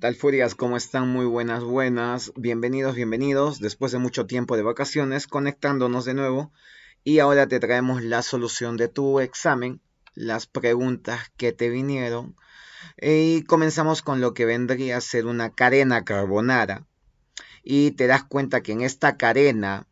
Tal Furias? ¿Cómo están? Muy buenas, buenas. Bienvenidos, bienvenidos. Después de mucho tiempo de vacaciones, conectándonos de nuevo. Y ahora te traemos la solución de tu examen, las preguntas que te vinieron. Y comenzamos con lo que vendría a ser una carena carbonara. Y te das cuenta que en esta carena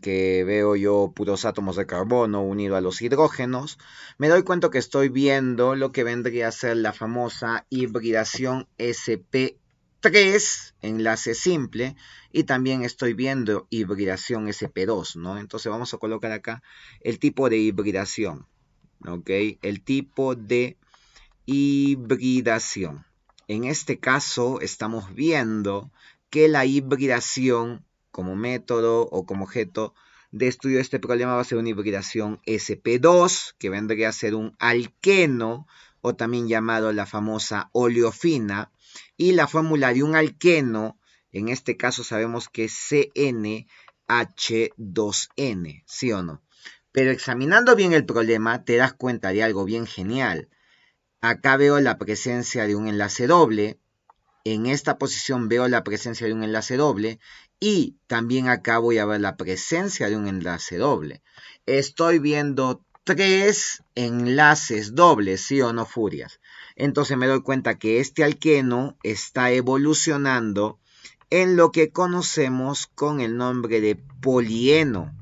que veo yo puros átomos de carbono unido a los hidrógenos, me doy cuenta que estoy viendo lo que vendría a ser la famosa hibridación sp3, enlace simple, y también estoy viendo hibridación sp2, ¿no? Entonces vamos a colocar acá el tipo de hibridación, ¿ok? El tipo de hibridación. En este caso estamos viendo que la hibridación como método o como objeto de estudio de este problema va a ser una hibridación sp2, que vendría a ser un alqueno, o también llamado la famosa oleofina, y la fórmula de un alqueno, en este caso sabemos que es CnH2n, ¿sí o no? Pero examinando bien el problema, te das cuenta de algo bien genial. Acá veo la presencia de un enlace doble. En esta posición veo la presencia de un enlace doble. Y también acá voy a ver la presencia de un enlace doble. Estoy viendo 3 enlaces dobles, ¿sí o no, Furias? Entonces me doy cuenta que este alqueno está evolucionando en lo que conocemos con el nombre de polieno.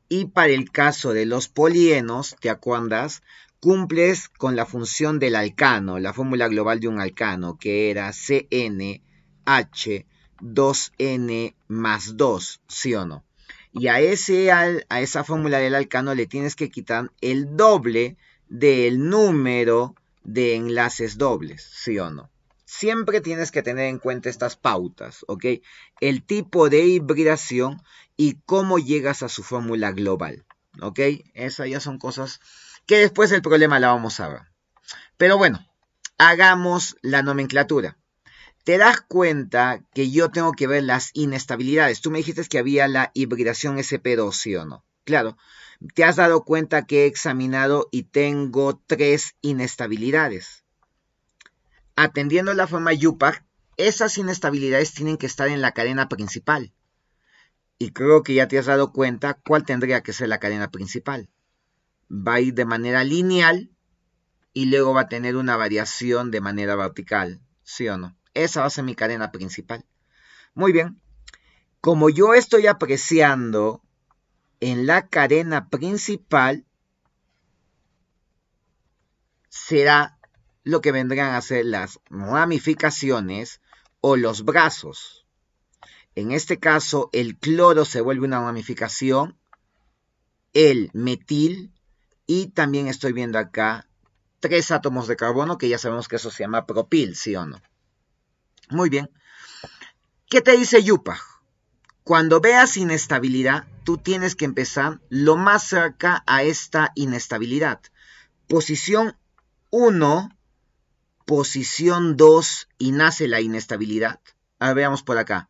Y para el caso de los polienos, ¿te acuerdas? Cumples con la función del alcano, la fórmula global de un alcano, que era CnH2n más 2, ¿sí o no? Y a esa fórmula del alcano le tienes que quitar el doble del número de enlaces dobles, ¿sí o no? Siempre tienes que tener en cuenta estas pautas, ¿ok? El tipo de hibridación y cómo llegas a su fórmula global, ¿ok? Esas ya son cosas que después del problema la vamos a ver. Pero bueno, hagamos la nomenclatura. Te das cuenta que yo tengo que ver las inestabilidades. Tú me dijiste que había la hibridación sp2, ¿sí o no? Claro, te has dado cuenta que he examinado y tengo 3 inestabilidades. Atendiendo la forma YUPAC, esas inestabilidades tienen que estar en la cadena principal. Y creo que ya te has dado cuenta cuál tendría que ser la cadena principal. Va a ir de manera lineal y luego va a tener una variación de manera vertical, ¿sí o no? Esa va a ser mi cadena principal. Muy bien. Como yo estoy apreciando en la cadena principal, será lo que vendrán a ser las ramificaciones o los brazos. En este caso, el cloro se vuelve una ramificación, el metil, y también estoy viendo acá 3 átomos de carbono, que ya sabemos que eso se llama propil, ¿sí o no? Muy bien. ¿Qué te dice YUPAC? Cuando veas inestabilidad, tú tienes que empezar lo más cerca a esta inestabilidad. Posición 1, posición 2 y nace la inestabilidad. Ahora veamos por acá.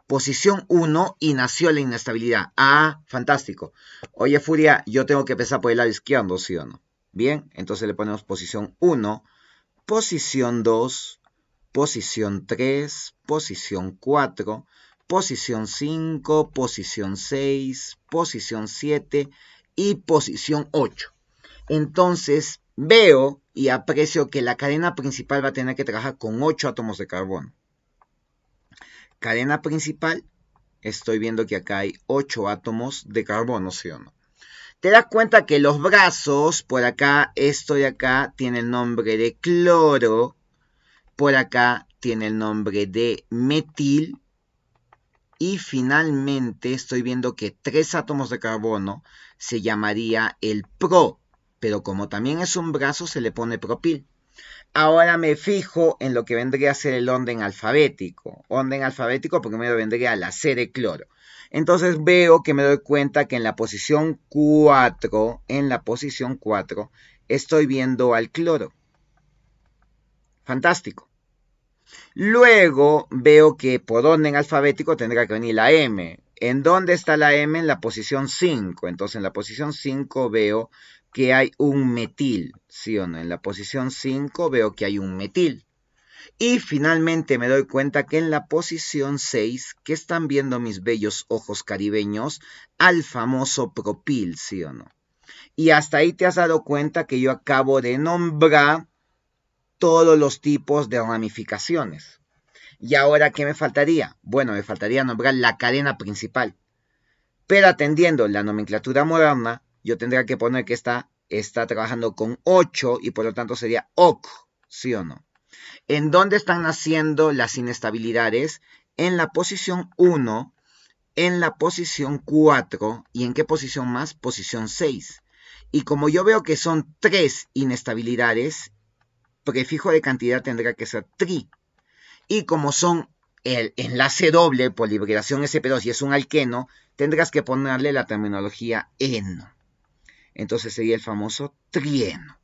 Posición 1 y nació la inestabilidad. Ah, fantástico. Oye, Furia, yo tengo que empezar por el lado izquierdo, ¿sí o no? Bien, entonces le ponemos posición 1, posición 2, posición 3, posición 4, posición 5, posición 6, posición 7 y posición 8. Entonces veo y aprecio que la cadena principal va a tener que trabajar con 8 átomos de carbono. Cadena principal, estoy viendo que acá hay 8 átomos de carbono, ¿sí o no? Te das cuenta que los brazos, por acá, esto de acá, tiene el nombre de cloro, por acá tiene el nombre de metil, y finalmente estoy viendo que 3 átomos de carbono se llamaría el pro, pero como también es un brazo, se le pone propil. Ahora me fijo en lo que vendría a ser el orden alfabético. Orden alfabético porque primero vendría la C de cloro. Entonces veo que me doy cuenta que en la posición 4, estoy viendo al cloro. Fantástico. Luego veo que por orden alfabético tendrá que venir la M. ¿En dónde está la M? En la posición 5. Entonces en la posición 5 veo que hay un metil, ¿sí o no? En la posición 5 veo que hay un metil. Y finalmente me doy cuenta que en la posición 6, que están viendo mis bellos ojos caribeños, al famoso propil, ¿sí o no? Y hasta ahí te has dado cuenta que yo acabo de nombrar todos los tipos de ramificaciones. ¿Y ahora qué me faltaría? Bueno, me faltaría nombrar la cadena principal. Pero atendiendo la nomenclatura moderna, yo tendría que poner que está trabajando con 8 y por lo tanto sería OC, ¿sí o no? ¿En dónde están naciendo las inestabilidades? En la posición 1, en la posición 4 y ¿en qué posición más? Posición 6. Y como yo veo que son 3 inestabilidades, prefijo de cantidad tendrá que ser tri. Y como son el enlace doble por liberación sp2 y es un alqueno, tendrás que ponerle la terminología eno. Entonces sería el famoso trieno.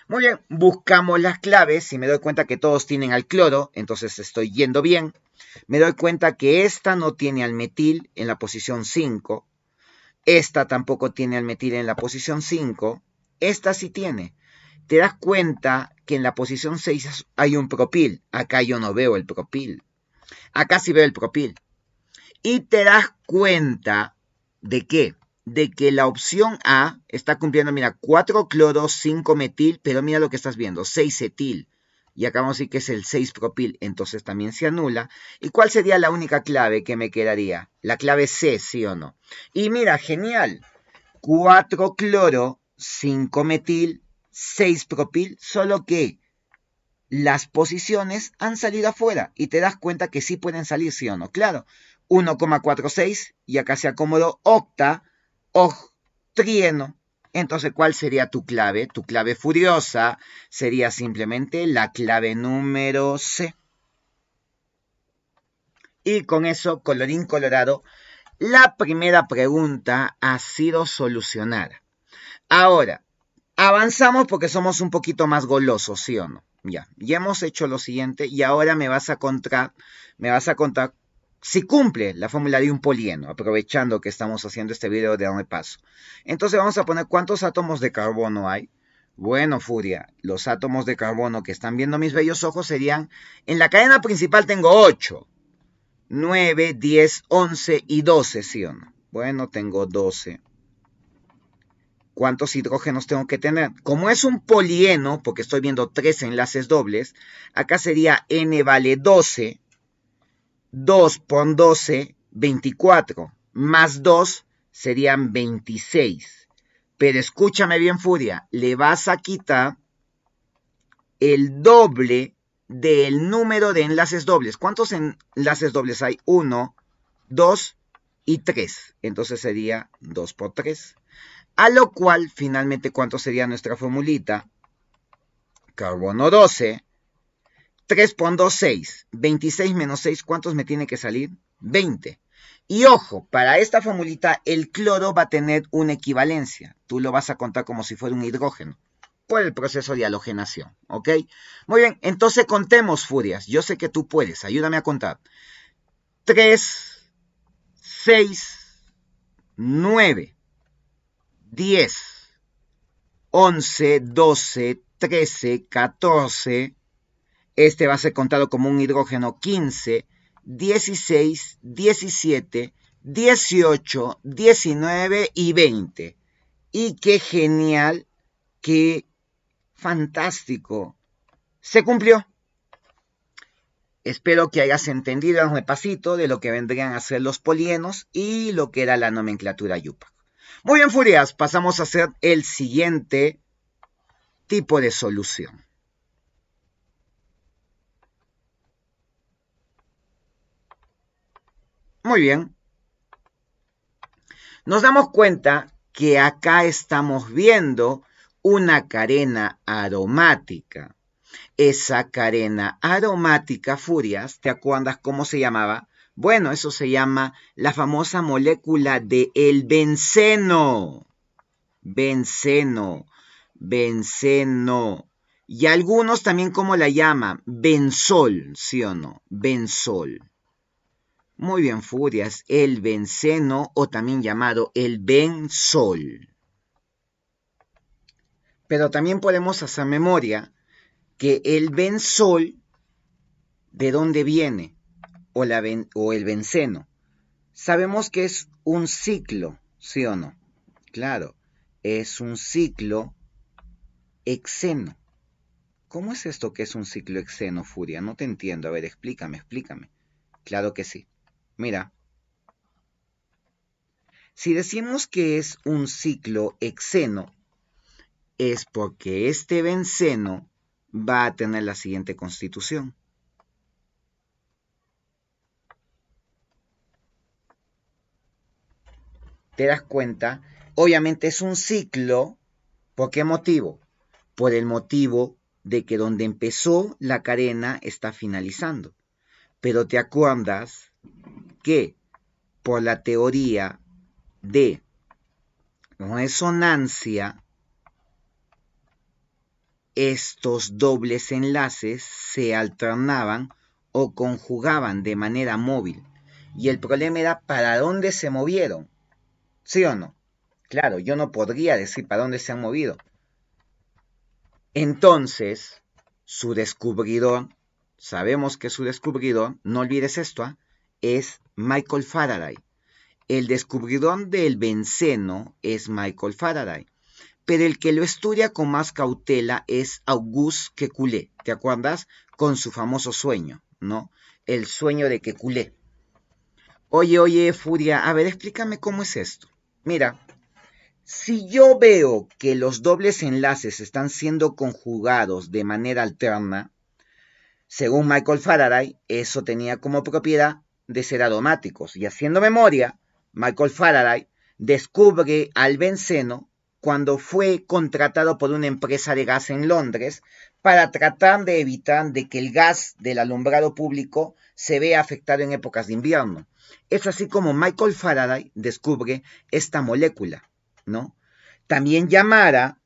Muy bien, buscamos las claves. Si me doy cuenta que todos tienen al cloro, entonces estoy yendo bien. Me doy cuenta que esta no tiene al metil en la posición 5. Esta tampoco tiene al metil en la posición 5. Esta sí tiene. Te das cuenta que en la posición 6 hay un propil. Acá yo no veo el propil. Acá sí veo el propil. Y te das cuenta de qué. De que la opción A está cumpliendo, mira, 4 cloro, 5 metil, pero mira lo que estás viendo, 6 etil. Y acá vamos a decir que es el 6 propil, entonces también se anula. ¿Y cuál sería la única clave que me quedaría? La clave C, ¿sí o no? Y mira, genial. 4 cloro, 5 metil, 6 propil, solo que las posiciones han salido afuera y te das cuenta que sí pueden salir, sí o no. Claro, 1,46 y acá se acomodó octa o trieno. Entonces, ¿cuál sería tu clave? Tu clave furiosa sería simplemente la clave número C. Y con eso, colorín colorado, la primera pregunta ha sido solucionada. Ahora, avanzamos porque somos un poquito más golosos, ¿sí o no? Ya hemos hecho lo siguiente y ahora me vas a contar si cumple la fórmula de un polieno, aprovechando que estamos haciendo este video de repaso. Entonces vamos a poner cuántos átomos de carbono hay. Bueno, Furia, los átomos de carbono que están viendo mis bellos ojos serían, en la cadena principal tengo 8, 9, 10, 11 y 12, ¿sí o no? Bueno, tengo 12. ¿Cuántos hidrógenos tengo que tener? Como es un polieno, porque estoy viendo 3 enlaces dobles, acá sería n vale 12, 2 por 12, 24, más 2 serían 26. Pero escúchame bien, Furia, le vas a quitar el doble del número de enlaces dobles. ¿Cuántos enlaces dobles hay? 1, 2 y 3. Entonces sería 2 por 3. A lo cual, finalmente, ¿cuánto sería nuestra formulita? Carbono 12, 3 por 2, 6. 26 menos 6, ¿cuántos me tiene que salir? 20. Y ojo, para esta formulita, el cloro va a tener una equivalencia. Tú lo vas a contar como si fuera un hidrógeno, por el proceso de halogenación, ¿ok? Muy bien, entonces contemos, Furias. Yo sé que tú puedes, ayúdame a contar. 3, 6, 9, 10, 11, 12, 13, 14, este va a ser contado como un hidrógeno 15, 16, 17, 18, 19 y 20. Y qué genial, qué fantástico. Se cumplió. Espero que hayas entendido un repasito de lo que vendrían a ser los polienos y lo que era la nomenclatura Yupac. Muy bien, Furias, pasamos a hacer el siguiente tipo de solución. Muy bien. Nos damos cuenta que acá estamos viendo una carena aromática. Esa carena aromática, Furias, ¿te acuerdas cómo se llamaba? Bueno, eso se llama la famosa molécula de el benceno. Benceno, benceno. Y algunos también, ¿cómo la llaman? Benzol, ¿sí o no? Benzol. Muy bien, Furias, el benceno o también llamado el benzol. Pero también podemos hacer memoria que el benzol ¿De dónde viene? O el benceno. Sabemos que es un ciclo, ¿sí o no? Claro, es un ciclo hexeno. ¿Cómo es esto que es un ciclo hexeno, Furia? No te entiendo. A ver, explícame. Claro que sí. Mira, si decimos que es un ciclo hexeno, es porque este benceno va a tener la siguiente constitución. ¿Te das cuenta? Obviamente es un ciclo. ¿Por qué motivo? Por el motivo de que donde empezó la cadena está finalizando. Pero te acuerdas que por la teoría de resonancia, estos dobles enlaces se alternaban o conjugaban de manera móvil. Y el problema era para dónde se movieron. ¿Sí o no? Claro, yo no podría decir para dónde se han movido. Entonces, su descubridor, sabemos que su descubridor, no olvides esto, es Michael Faraday. El descubridor del benceno es Michael Faraday, pero el que lo estudia con más cautela es Auguste Kekulé, ¿te acuerdas? Con su famoso sueño, ¿no? El sueño de Kekulé. Oye, Furia, a ver, explícame cómo es esto. Mira, si yo veo que los dobles enlaces están siendo conjugados de manera alterna, según Michael Faraday, eso tenía como propiedad de ser aromáticos. Y haciendo memoria, Michael Faraday descubre al benceno cuando fue contratado por una empresa de gas en Londres para tratar de evitar de que el gas del alumbrado público se vea afectado en épocas de invierno. Es así como Michael Faraday descubre esta molécula, ¿no? También llamada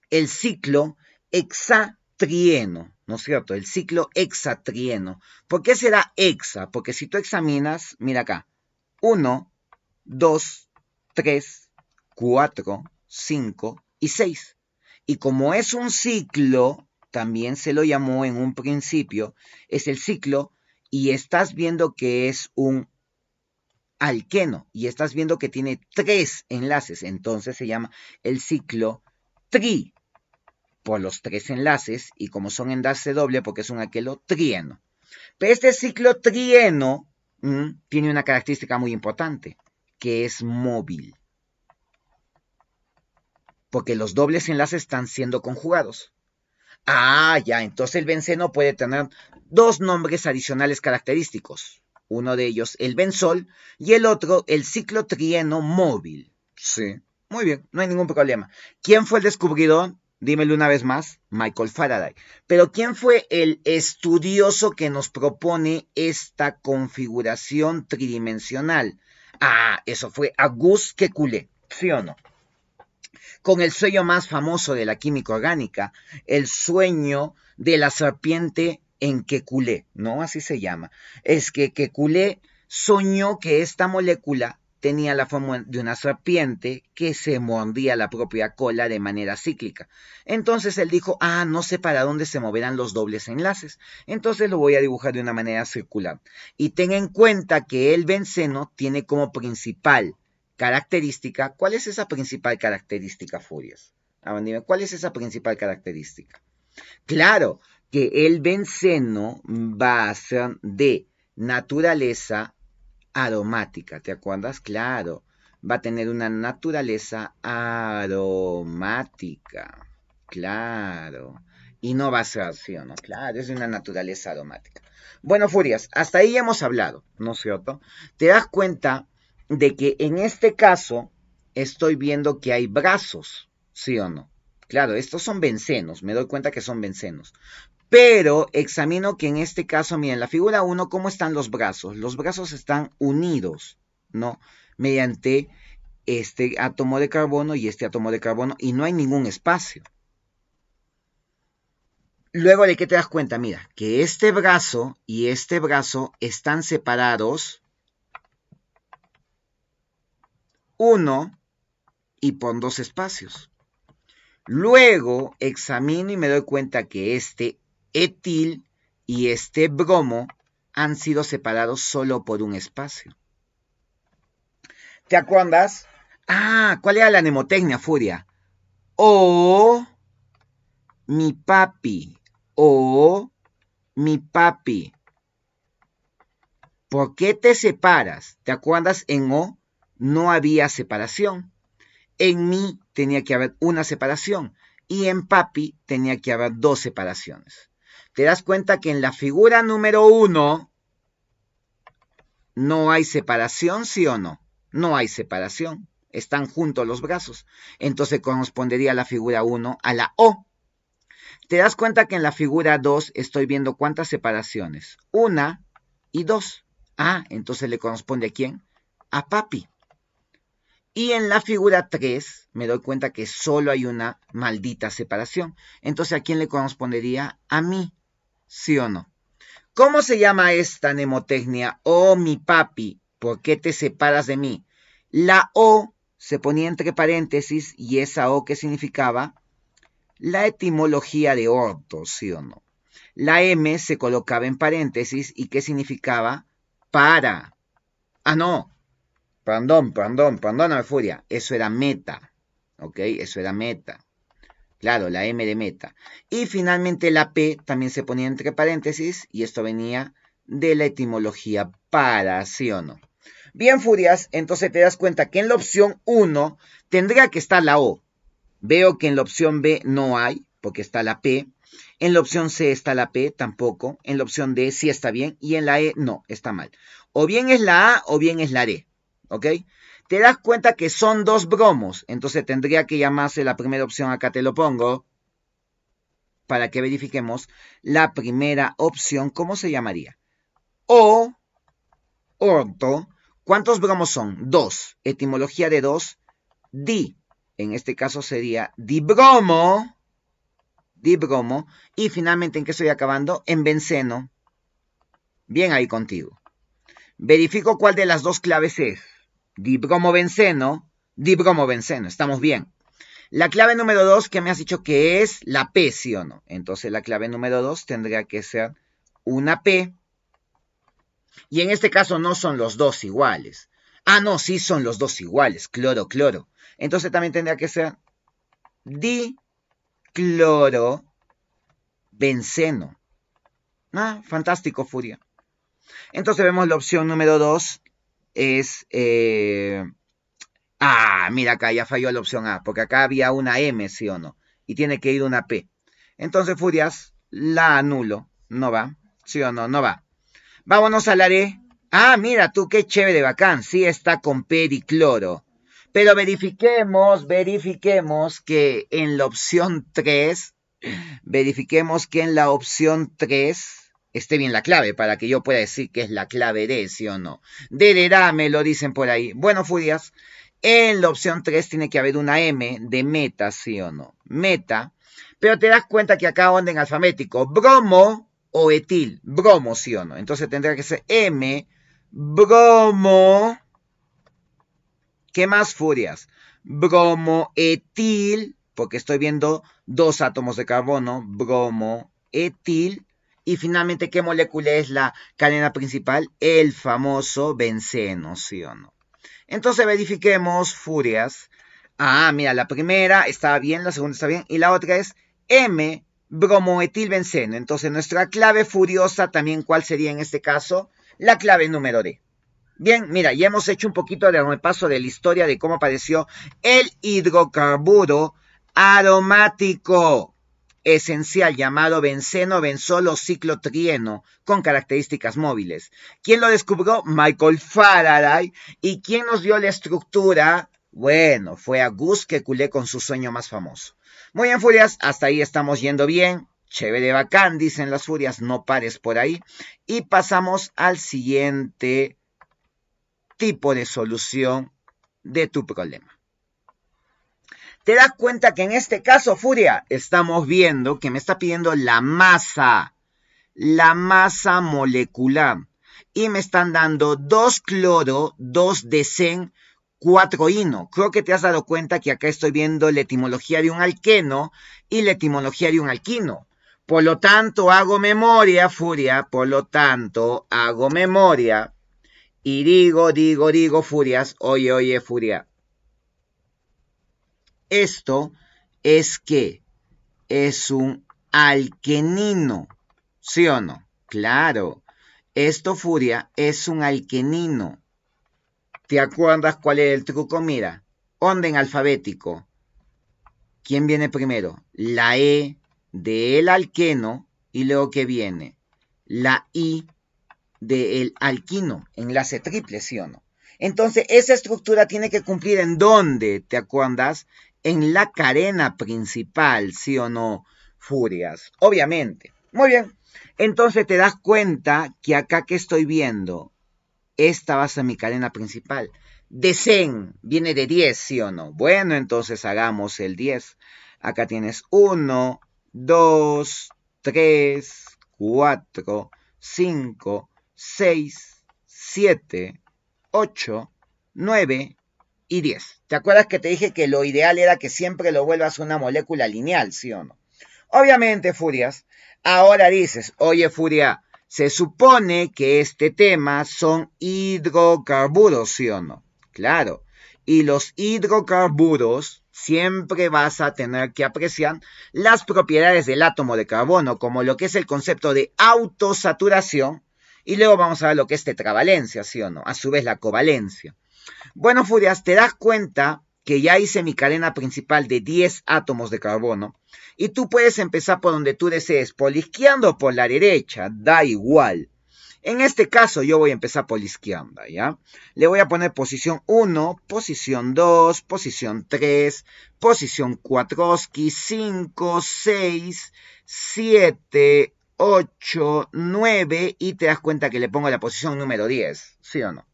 el ciclo hexatrieno, ¿no es cierto? El ciclo hexatrieno. ¿Por qué será hexa? Porque si tú examinas, mira acá, 1, 2, 3, 4, 5 y 6. Y como es un ciclo, también se lo llamó en un principio, es el ciclo, y estás viendo que es un alqueno, y estás viendo que tiene 3 enlaces, entonces se llama el ciclo tri, por los 3 enlaces, y como son enlace doble, porque es un alqueno trieno. Pero este ciclo trieno tiene una característica muy importante, que es móvil, porque los dobles enlaces están siendo conjugados. Ya, entonces el benceno puede tener dos nombres adicionales característicos. Uno de ellos el benzol y el otro el ciclo trieno móvil. Sí, muy bien, no hay ningún problema. ¿Quién fue el descubridor? Dímelo una vez más, Michael Faraday. Pero ¿quién fue el estudioso que nos propone esta configuración tridimensional? Eso fue Auguste Kekulé, ¿sí o no? Con el sueño más famoso de la química orgánica, el sueño de la serpiente en Kekulé, ¿no? Así se llama. Es que Kekulé soñó que esta molécula tenía la forma de una serpiente que se mordía la propia cola de manera cíclica. Entonces él dijo, no sé para dónde se moverán los dobles enlaces. Entonces lo voy a dibujar de una manera circular. Y ten en cuenta que el benceno tiene como principal característica. ¿Cuál es esa principal característica, Furias? Dime, ¿cuál es esa principal característica? Claro, que el benceno va a ser de naturaleza aromática, ¿te acuerdas? Claro, va a tener una naturaleza aromática, claro, y no va a ser así, ¿no? Claro, es de una naturaleza aromática. Bueno, Furias, hasta ahí hemos hablado, ¿no es cierto? Te das cuenta de que en este caso estoy viendo que hay brazos, ¿sí o no? Claro, estos son bencenos, me doy cuenta que son bencenos. Pero examino que en este caso, miren, la figura 1, ¿cómo están los brazos? Los brazos están unidos, ¿no? Mediante este átomo de carbono y este átomo de carbono, y no hay ningún espacio. Luego, ¿de qué te das cuenta? Mira, que este brazo y este brazo están separados, uno y por dos espacios. Luego examino y me doy cuenta que este etil y este bromo han sido separados solo por un espacio. ¿Te acuerdas? Ah, ¿cuál era la mnemotecnia, Furia? O mi papi. O mi papi. ¿Por qué te separas? ¿Te acuerdas? En O no había separación. En mi tenía que haber una separación. Y en papi tenía que haber dos separaciones. ¿Te das cuenta que en la figura número 1 no hay separación, sí o no? No hay separación. Están juntos los brazos. Entonces correspondería la figura 1 a la O. ¿Te das cuenta que en la figura 2 estoy viendo cuántas separaciones? 1 y 2. Ah, entonces le corresponde ¿a quién? A papi. Y en la figura 3 me doy cuenta que solo hay una maldita separación. Entonces, ¿a quién le correspondería? A mí. ¿Sí o no? ¿Cómo se llama esta mnemotecnia? Oh, mi papi, ¿por qué te separas de mí? La O se ponía entre paréntesis y esa O, ¿qué significaba? La etimología de orto, ¿sí o no? La M se colocaba en paréntesis y ¿qué significaba? Para. Ah, no. Perdóname, Furia. Eso era meta. ¿Ok? Eso era meta. Claro, la M de meta. Y finalmente la P también se ponía entre paréntesis y esto venía de la etimología para, ¿sí o no? Bien, Furias, entonces te das cuenta que en la opción 1 tendría que estar la O. Veo que en la opción B no hay, porque está la P. En la opción C está la P, tampoco. En la opción D sí está bien. Y en la E no, está mal. O bien es la A o bien es la D. ¿Ok? Te das cuenta que son dos bromos. Entonces tendría que llamarse la primera opción. Acá te lo pongo. Para que verifiquemos. La primera opción, ¿cómo se llamaría? O, orto. ¿Cuántos bromos son? 2. Etimología de 2. Di. En este caso sería dibromo. Dibromo. Y finalmente, ¿en qué estoy acabando? En benceno. Bien ahí contigo. Verifico cuál de las dos claves es. Dibromobenceno. Dibromobenceno. Estamos bien. La clave número 2 que me has dicho que es la P, ¿sí o no? Entonces la clave número 2 tendría que ser una P. Y en este caso no son los dos iguales. Ah, no, sí son los dos iguales. Cloro, cloro. Entonces también tendría que ser diclorobenceno. Ah, fantástico, Furia. Entonces vemos la opción número 2 es... mira acá, ya falló la opción A, porque acá había una M, ¿sí o no? Y tiene que ir una P. Entonces, Furias, la anulo. No va. ¿Sí o no? No va. Vámonos a la D. Ah, mira tú, qué chévere, bacán. Sí está con pericloro. Pero verifiquemos que en la opción 3, esté bien la clave para que yo pueda decir que es la clave D, ¿sí o no? D, me lo dicen por ahí. Bueno, Furias, en la opción 3 tiene que haber una M de meta, ¿sí o no? Meta. Pero te das cuenta que acá orden alfabético. Bromo o etil. Bromo, ¿sí o no? Entonces tendrá que ser M, bromo. ¿Qué más, Furias? Bromoetil, porque estoy viendo dos átomos de carbono. Bromoetil. Y finalmente, ¿qué molécula es la cadena principal? El famoso benceno, ¿sí o no? Entonces verifiquemos, Furias. Ah, mira, la primera estaba bien, la segunda está bien. Y la otra es M, bromoetilbenceno. Entonces nuestra clave furiosa también, ¿cuál sería en este caso? La clave número D. Bien, mira, ya hemos hecho un poquito de repaso de la historia de cómo apareció el hidrocarburo aromático esencial llamado benceno, benzolo, ciclotrieno, con características móviles. ¿Quién lo descubrió? Michael Faraday. ¿Y quién nos dio la estructura? Bueno, fue Auguste Kekulé con su sueño más famoso. Muy bien, Furias, hasta ahí estamos yendo bien. Chévere, bacán, dicen las Furias, no pares por ahí. Y pasamos al siguiente tipo de solución de tu problema. Te das cuenta que en este caso, Furia, estamos viendo que me está pidiendo la masa molecular. Y me están dando 2 cloro, 2 desen, 4 hino. Creo que te has dado cuenta que acá estoy viendo la etimología de un alqueno y la etimología de un alquino. Por lo tanto, hago memoria, Furia. Por lo tanto, hago memoria. Y digo, Furias. Oye, Furia. Esto es que es un alquenino. ¿Sí o no? Claro. Esto, Furia, es un alquenino. ¿Te acuerdas cuál es el truco? Mira, orden alfabético. ¿Quién viene primero? La E del alqueno y luego ¿qué viene? La I del alquino, enlace triple, ¿sí o no? Entonces, esa estructura tiene que cumplir ¿en dónde? ¿Te acuerdas? En la cadena principal, ¿sí o no? Furias, obviamente. Muy bien. Entonces te das cuenta que acá que estoy viendo, esta va a ser mi cadena principal. De 100 viene de 10, ¿sí o no? Bueno, entonces hagamos el 10. Acá tienes 1, 2, 3, 4, 5, 6, 7, 8, 9 y 10. ¿Te acuerdas que te dije que lo ideal era que siempre lo vuelvas una molécula lineal, ¿sí o no? Obviamente, Furias, ahora dices, oye, Furia, se supone que este tema son hidrocarburos, ¿sí o no? Claro. Y los hidrocarburos siempre vas a tener que apreciar las propiedades del átomo de carbono, como lo que es el concepto de autosaturación, y luego vamos a ver lo que es tetravalencia, ¿sí o no? A su vez la covalencia. Bueno, Furias, te das cuenta que ya hice mi cadena principal de 10 átomos de carbono y tú puedes empezar por donde tú desees, por la izquierda o por la derecha, da igual. En este caso yo voy a empezar por la izquierda, ¿ya? Le voy a poner posición 1, posición 2, posición 3, posición 4, 5, 6, 7, 8, 9 y te das cuenta que le pongo la posición número 10, ¿sí o no?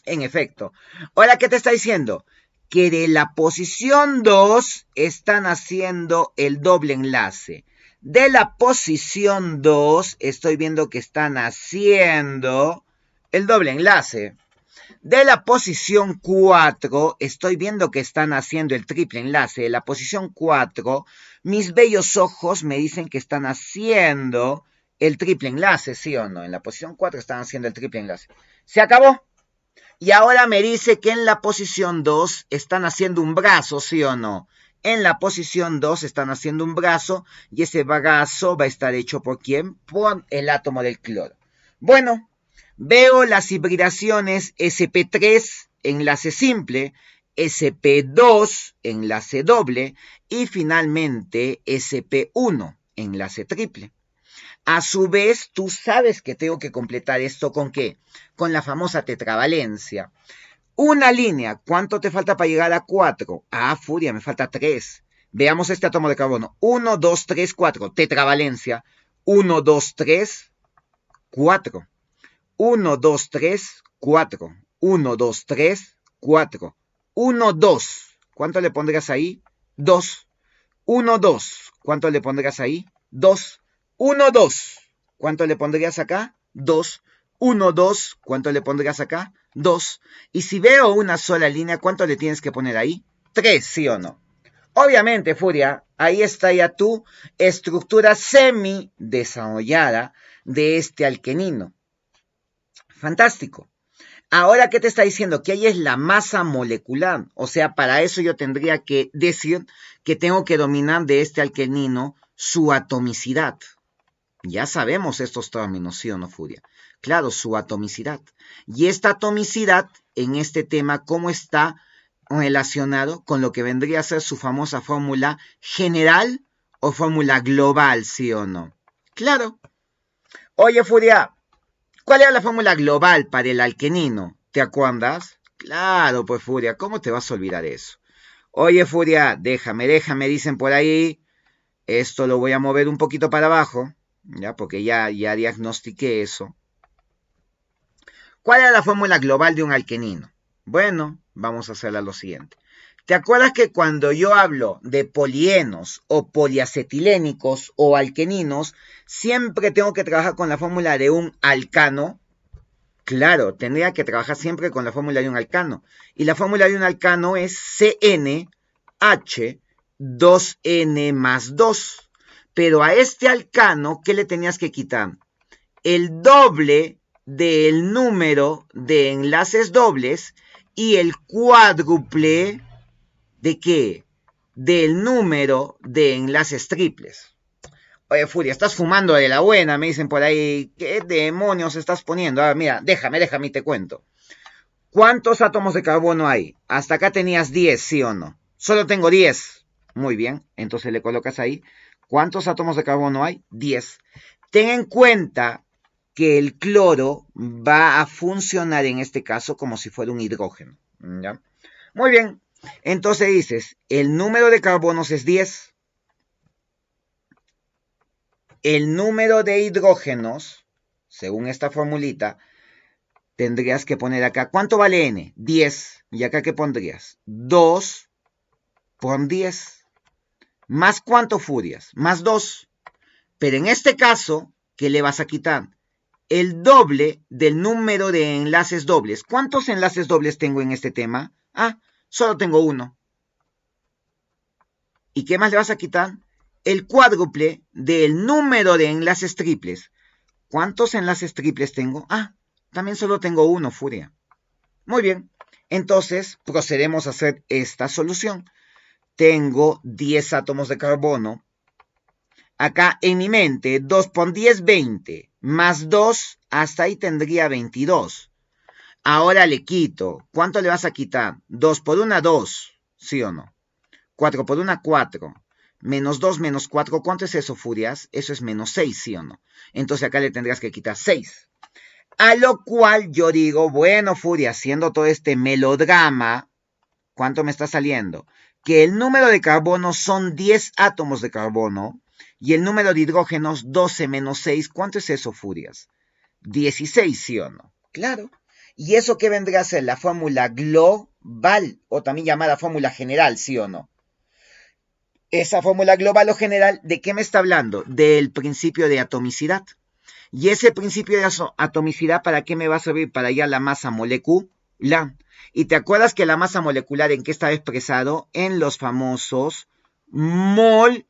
En efecto. Ahora, ¿qué te está diciendo? Que de la posición 2 están haciendo el doble enlace. De la posición 2 estoy viendo que están haciendo el doble enlace. De la posición 4 estoy viendo que están haciendo el triple enlace. De la posición 4, mis bellos ojos me dicen que están haciendo el triple enlace, ¿sí o no? En la posición 4 están haciendo el triple enlace. ¿Se acabó? Y ahora me dice que en la posición 2 están haciendo un brazo, ¿sí o no? En la posición 2 están haciendo un brazo y ese brazo va a estar hecho ¿por quién? Por el átomo del cloro. Bueno, veo las hibridaciones sp3, enlace simple, sp2, enlace doble y finalmente sp1, enlace triple. A su vez, tú sabes que tengo que completar esto ¿con qué? Con la famosa tetravalencia. Una línea, ¿cuánto te falta para llegar a 4? Ah, Furia, me falta 3. Veamos este átomo de carbono. 1, 2, 3, 4. Tetravalencia. 1, 2, 3, 4. 1, 2, 3, 4. 1, 2, 3, 4. 1, 2. ¿Cuánto le pondrás ahí? 2. 1, 2. ¿Cuánto le pondrás ahí? 2. 1, 2. ¿Cuánto le pondrías acá? 2. 1, 2. ¿Cuánto le pondrías acá? 2. Y si veo una sola línea, ¿cuánto le tienes que poner ahí? 3, ¿sí o no? Obviamente, Furia, ahí está ya tu estructura semi-desarrollada de este alquenino. Fantástico. Ahora, ¿qué te está diciendo? Que ahí es la masa molecular. O sea, para eso yo tendría que decir que tengo que dominar de este alquenino su atomicidad. Ya sabemos estos términos, ¿sí o no, Furia? Claro, su atomicidad. Y esta atomicidad, en este tema, ¿cómo está relacionado con lo que vendría a ser su famosa fórmula general o fórmula global, ¿sí o no? Claro. Oye, Furia, ¿cuál era la fórmula global para el alquenino? ¿Te acuerdas? Claro, pues Furia, ¿cómo te vas a olvidar eso? Oye, Furia, déjame, dicen por ahí. Esto lo voy a mover un poquito para abajo, ya, porque ya diagnostiqué eso. ¿Cuál era la fórmula global de un alquenino? Bueno, vamos a hacerla lo siguiente. ¿Te acuerdas que cuando yo hablo de polienos o poliacetilénicos o alqueninos, siempre tengo que trabajar con la fórmula de un alcano? Claro, tendría que trabajar siempre con la fórmula de un alcano. Y la fórmula de un alcano es CnH2n más 2. Pero a este alcano, ¿qué le tenías que quitar? El doble del número de enlaces dobles y el cuádruple ¿de qué? Del número de enlaces triples. Oye, Furia, estás fumando de la buena, me dicen por ahí. ¿Qué demonios estás poniendo? Ah, mira, déjame y te cuento. ¿Cuántos átomos de carbono hay? Hasta acá tenías 10, ¿sí o no? Solo tengo 10. Muy bien, entonces le colocas ahí. ¿Cuántos átomos de carbono hay? 10. Ten en cuenta que el cloro va a funcionar en este caso como si fuera un hidrógeno. ¿Ya? Muy bien, entonces dices, el número de carbonos es 10. El número de hidrógenos, según esta formulita, tendrías que poner acá, ¿cuánto vale N? 10. ¿Y acá qué pondrías? 2 por 10. ¿Más cuánto, Furias? Más 2. Pero en este caso, ¿qué le vas a quitar? El doble del número de enlaces dobles. ¿Cuántos enlaces dobles tengo en este tema? Ah, solo tengo uno. ¿Y qué más le vas a quitar? El cuádruple del número de enlaces triples. ¿Cuántos enlaces triples tengo? Ah, también solo tengo uno, Furia. Muy bien, entonces procedemos a hacer esta solución. Tengo 10 átomos de carbono. Acá en mi mente, 2 por 10, 20. Más 2, hasta ahí tendría 22. Ahora le quito. ¿Cuánto le vas a quitar? 2 por 1, 2. ¿Sí o no? 4 por 1, 4. Menos 2 menos 4. ¿Cuánto es eso, Furias? Eso es menos 6, ¿sí o no? Entonces acá le tendrías que quitar 6. A lo cual yo digo, bueno, Furia, haciendo todo este melodrama, ¿cuánto me está saliendo? Que el número de carbono son 10 átomos de carbono y el número de hidrógenos 12 menos 6. ¿Cuánto es eso, Furias? 16, ¿sí o no? Claro. ¿Y eso qué vendría a ser? La fórmula global, o también llamada fórmula general, ¿sí o no? Esa fórmula global o general, ¿de qué me está hablando? Del principio de atomicidad. Y ese principio de atomicidad, ¿para qué me va a servir? Para hallar la masa molecular. Y te acuerdas que la masa molecular, ¿en qué estaba expresado? En los famosos mol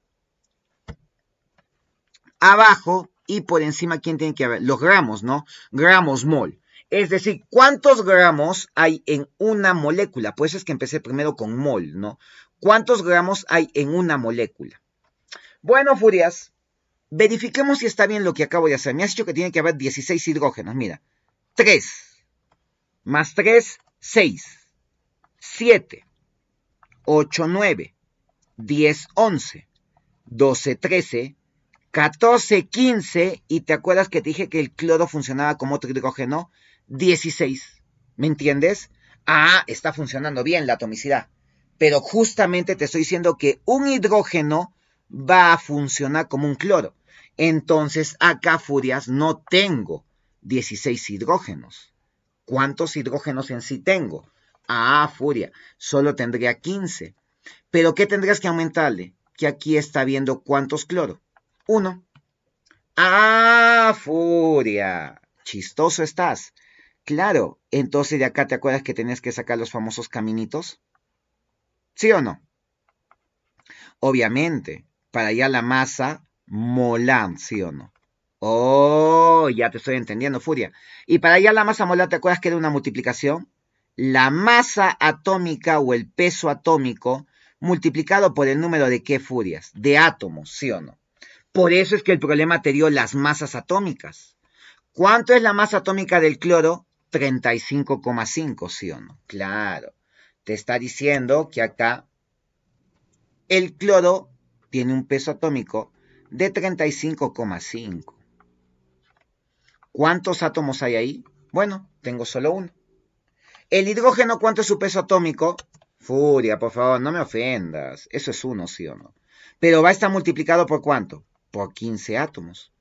abajo y por encima, ¿quién tiene que haber? Los gramos, ¿no? Gramos mol. Es decir, ¿cuántos gramos hay en una molécula? Pues es que empecé primero con mol, ¿no? ¿Cuántos gramos hay en una molécula? Bueno, Furias, verifiquemos si está bien lo que acabo de hacer. Me has dicho que tiene que haber 16 hidrógenos. Mira, 3 más 3, 6, 7, 8, 9, 10, 11, 12, 13, 14, 15. Y te acuerdas que te dije que el cloro funcionaba como otro hidrógeno. 16. ¿Me entiendes? Ah, está funcionando bien la atomicidad. Pero justamente te estoy diciendo que un hidrógeno va a funcionar como un cloro. Entonces, acá, Furias, no tengo 16 hidrógenos. ¿Cuántos hidrógenos en sí tengo? Ah, Furia, solo tendría 15. ¿Pero qué tendrías que aumentarle? Que aquí está viendo cuántos cloro. 1. Ah, Furia, chistoso estás. Claro, entonces de acá te acuerdas que tenías que sacar los famosos caminitos. ¿Sí o no? Obviamente, para hallar la masa molar, ¿sí o no? Oh, ya te estoy entendiendo, Furia. Y para hallar la masa molar, ¿te acuerdas que era una multiplicación? La masa atómica o el peso atómico multiplicado por el número de qué, Furias? De átomos, ¿sí o no? Por eso es que el problema te dio las masas atómicas. ¿Cuánto es la masa atómica del cloro? 35,5, ¿sí o no? Claro. Te está diciendo que acá el cloro tiene un peso atómico de 35,5. ¿Cuántos átomos hay ahí? Bueno, tengo solo uno. ¿El hidrógeno cuánto es su peso atómico? Furia, por favor, no me ofendas. Eso es uno, ¿sí o no? Pero va a estar multiplicado por ¿cuánto? Por 15 átomos.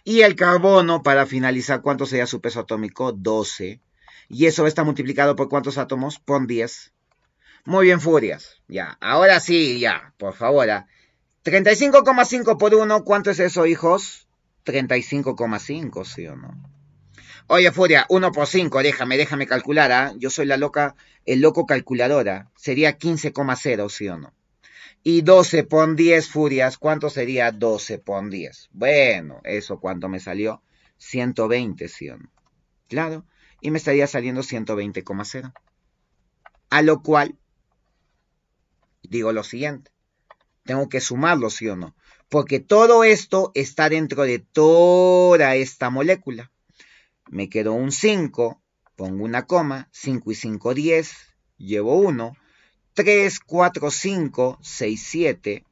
Y el carbono, para finalizar, ¿cuánto sería su peso atómico? 12. Y eso va a estar multiplicado por ¿cuántos átomos? Por 10. Muy bien, Furias. Ya, ahora sí, ya, por favor. 35,5 por 1, ¿cuánto es eso, hijos? 35,5, ¿sí o no? Oye, Furia, 1 por 5, déjame calcular, ¿ah? Yo soy el loco calculadora. Sería 15,0, ¿sí o no? Y 12 por 10, Furias, ¿cuánto sería 12 por 10? Bueno, ¿eso cuánto me salió? 120, ¿sí o no? Claro, y me estaría saliendo 120,0. A lo cual, digo lo siguiente, tengo que sumarlo, ¿sí o no? Porque todo esto está dentro de toda esta molécula. Me quedó un 5, pongo una coma, 5 y 5, 10, llevo 1, 3, 4, 5, 6, 7,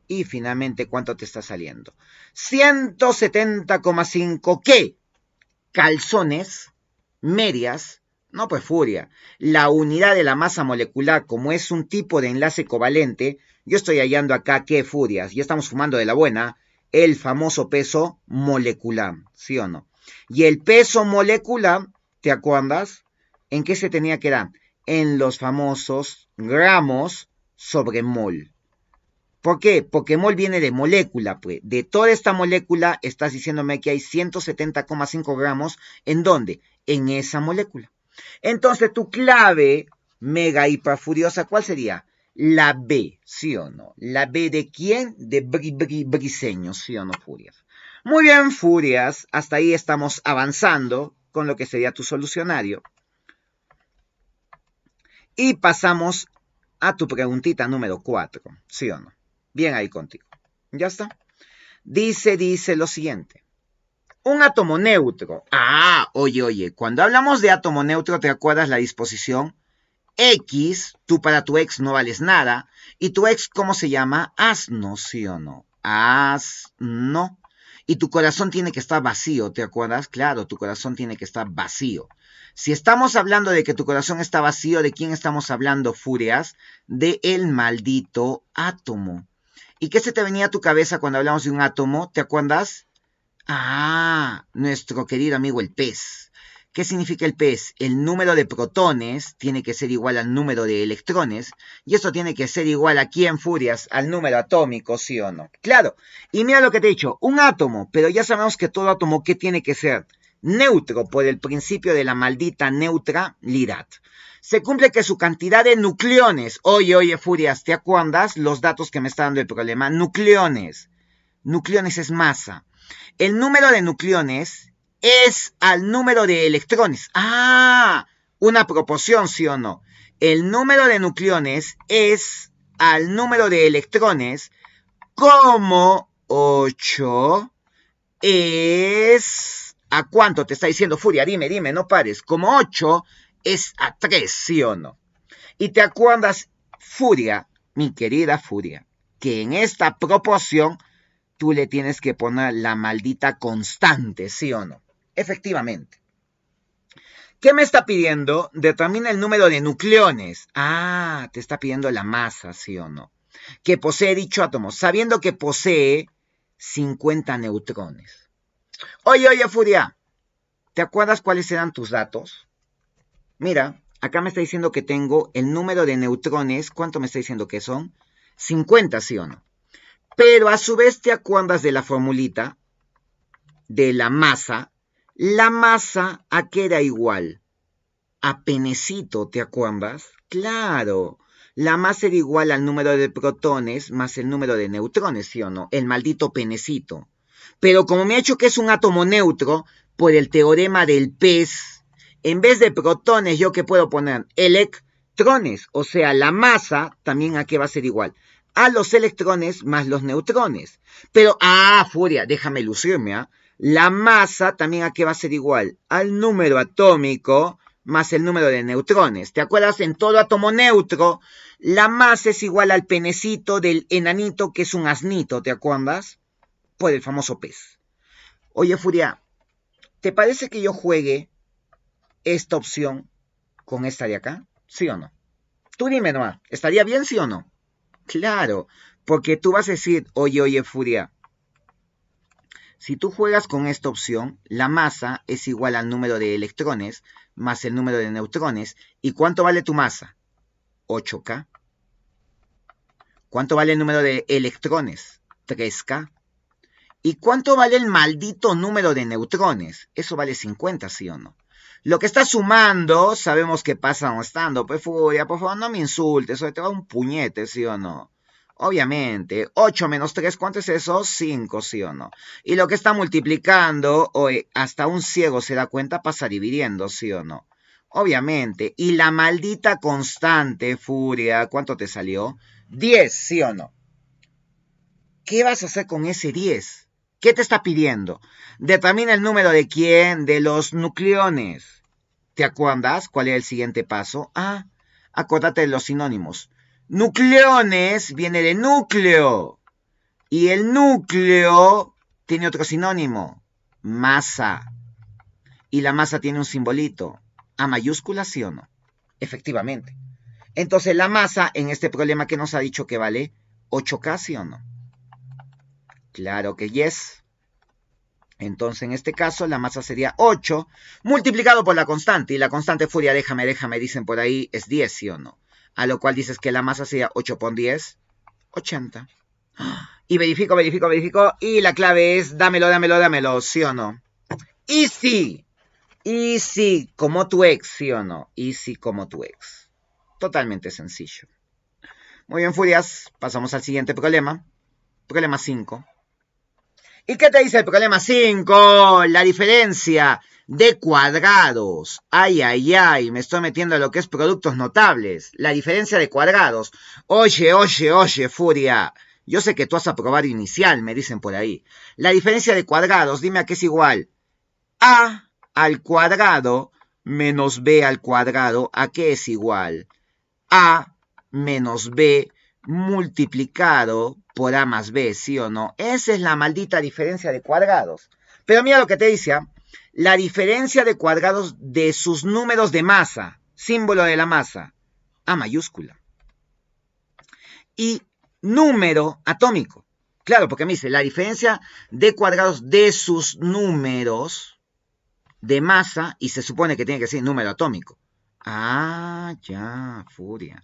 y finalmente, ¿cuánto te está saliendo? 170,5, ¿qué? Calzones, medias, no pues Furia. La unidad de la masa molecular, como es un tipo de enlace covalente, yo estoy hallando acá, ¿qué Furias? Ya estamos fumando de la buena, el famoso peso molecular, ¿sí o no? Y el peso molecular, ¿te acuerdas? ¿En qué se tenía que dar? En los famosos gramos sobre mol. ¿Por qué? Porque mol viene de molécula, pues. De toda esta molécula estás diciéndome que hay 170,5 gramos. ¿En dónde? En esa molécula. Entonces tu clave mega hiperfuriosa, ¿cuál sería? La B, ¿sí o no? ¿La B de quién? De Briseño, ¿sí o no, Furias? Muy bien, Furias. Hasta ahí estamos avanzando con lo que sería tu solucionario. Y pasamos a tu preguntita número 4, ¿sí o no? Bien ahí contigo. ¿Ya está? Dice lo siguiente. Un átomo neutro. Oye, cuando hablamos de átomo neutro, ¿te acuerdas la disposición? X, tú para tu ex no vales nada. ¿Y tu ex cómo se llama? Asno, ¿sí o no? Asno. Y tu corazón tiene que estar vacío, ¿te acuerdas? Claro, tu corazón tiene que estar vacío. Si estamos hablando de que tu corazón está vacío, ¿de quién estamos hablando, Furias? De el maldito átomo. ¿Y qué se te venía a tu cabeza cuando hablamos de un átomo? ¿Te acuerdas? Nuestro querido amigo el pez. ¿Qué significa el pez? El número de protones tiene que ser igual al número de electrones, y esto tiene que ser igual aquí en Furias al número atómico, ¿sí o no? Claro, y mira lo que te he dicho, un átomo, pero ya sabemos que todo átomo, ¿qué tiene que ser? Neutro, por el principio de la maldita neutralidad. Se cumple que su cantidad de nucleones, oye, Furias, ¿te acuerdas los datos que me está dando el problema? Nucleones es masa. El número de nucleones es al número de electrones. Una proporción, ¿sí o no? El número de nucleones es al número de electrones como 8 es... ¿A cuánto te está diciendo Furia? Dime, no pares. Como 8 es a 3, ¿sí o no? Y te acuerdas, Furia, mi querida Furia, que en esta proporción tú le tienes que poner la maldita constante, ¿sí o no? Efectivamente. ¿Qué me está pidiendo? Determina el número de nucleones. Te está pidiendo la masa, ¿sí o no? Que posee dicho átomo, sabiendo que posee 50 neutrones. Oye, Furia, ¿te acuerdas cuáles eran tus datos? Mira, acá me está diciendo que tengo el número de neutrones. ¿Cuánto me está diciendo que son? 50, ¿sí o no? Pero a su vez te acuerdas de la formulita de la masa. La masa, ¿a qué era igual? A penecito, ¿te acuerdas? Claro, la masa era igual al número de protones más el número de neutrones, ¿sí o no? El maldito penecito. Pero como me ha hecho que es un átomo neutro, por el teorema del pez, en vez de protones, ¿yo qué puedo poner? Electrones. O sea, la masa también a qué va a ser igual. A los electrones más los neutrones. Pero, Furia, déjame lucirme, ¿ah? La masa también a qué va a ser igual. Al número atómico más el número de neutrones. ¿Te acuerdas? En todo átomo neutro, la masa es igual al penecito del enanito, que es un asnito, ¿te acuerdas? Por el famoso pez. Oye, Furia, ¿te parece que yo juegue esta opción con esta de acá? ¿Sí o no? Tú dime nomás, ¿estaría bien, sí o no? Claro, porque tú vas a decir, oye, Furia, si tú juegas con esta opción, la masa es igual al número de electrones más el número de neutrones. ¿Y cuánto vale tu masa? 8K. ¿Cuánto vale el número de electrones? 3K. ¿Y cuánto vale el maldito número de neutrones? Eso vale 50, ¿sí o no? Lo que está sumando, sabemos que pasa no estando. Pues Furia, por favor, no me insultes, eso te va un puñete, ¿sí o no? Obviamente, 8 menos 3, ¿cuánto es eso? 5, ¿sí o no? Y lo que está multiplicando, hasta un ciego se da cuenta, pasa dividiendo, ¿sí o no? Obviamente. Y la maldita constante, Furia, ¿cuánto te salió? 10, ¿sí o no? ¿Qué vas a hacer con ese 10? ¿Qué te está pidiendo? Determina el número de quién, de los nucleones. ¿Te acuerdas cuál es el siguiente paso? Acuérdate de los sinónimos. Nucleones viene de núcleo. Y el núcleo tiene otro sinónimo. Masa. Y la masa tiene un simbolito. ¿A mayúscula, sí o no? Efectivamente. Entonces la masa en este problema que nos ha dicho que vale 8K, ¿sí o no? Claro que yes. Entonces, en este caso, la masa sería 8 multiplicado por la constante. Y la constante, Furia, déjame, dicen por ahí, es 10, ¿sí o no? A lo cual dices que la masa sería 8 por 10, 80. Y verifico. Y la clave es, dámelo, ¿sí o no? Easy, como tu ex, ¿sí o no? Easy como tu ex. Totalmente sencillo. Muy bien, Furias. Pasamos al siguiente problema. Problema 5. ¿Y qué te dice el problema 5? La diferencia de cuadrados. Ay, me estoy metiendo en lo que es productos notables. La diferencia de cuadrados. Oye, Furia. Yo sé que tú has aprobado inicial, me dicen por ahí. La diferencia de cuadrados, dime a qué es igual. A al cuadrado menos B al cuadrado, ¿a qué es igual? A menos B multiplicado por A más B, ¿sí o no? Esa es la maldita diferencia de cuadrados. Pero mira lo que te dice, ¿eh? La diferencia de cuadrados de sus números de masa, símbolo de la masa, A mayúscula. Y número atómico. Claro, porque me dice la diferencia de cuadrados de sus números de masa, y se supone que tiene que ser número atómico. Ya, Furia.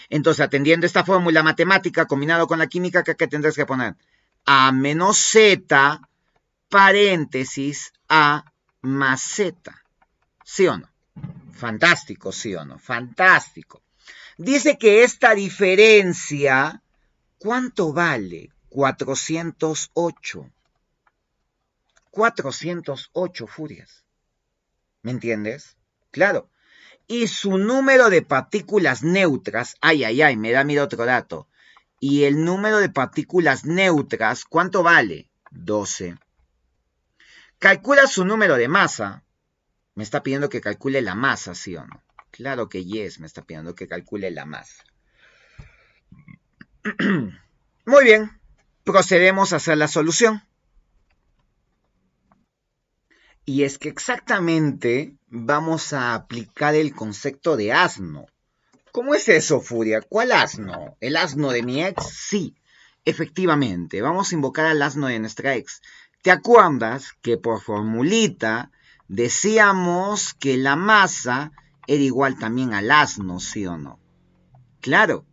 Entonces, atendiendo esta fórmula matemática combinado con la química, ¿qué tendrás que poner? A menos Z, paréntesis, A más Z. ¿Sí o no? Fantástico, ¿sí o no? Fantástico. Dice que esta diferencia, ¿cuánto vale? 408. 408 Furias. ¿Me entiendes? Claro. Y su número de partículas neutras, me da miedo otro dato. Y el número de partículas neutras, ¿cuánto vale? 12. Calcula su número de masa. Me está pidiendo que calcule la masa, ¿sí o no? Claro que yes, me está pidiendo que calcule la masa. Muy bien, procedemos a hacer la solución. Y es que exactamente vamos a aplicar el concepto de asno. ¿Cómo es eso, Furia? ¿Cuál asno? ¿El asno de mi ex? Sí, efectivamente. Vamos a invocar al asno de nuestra ex. ¿Te acuerdas que por formulita decíamos que la masa era igual también al asno, sí o no? Claro.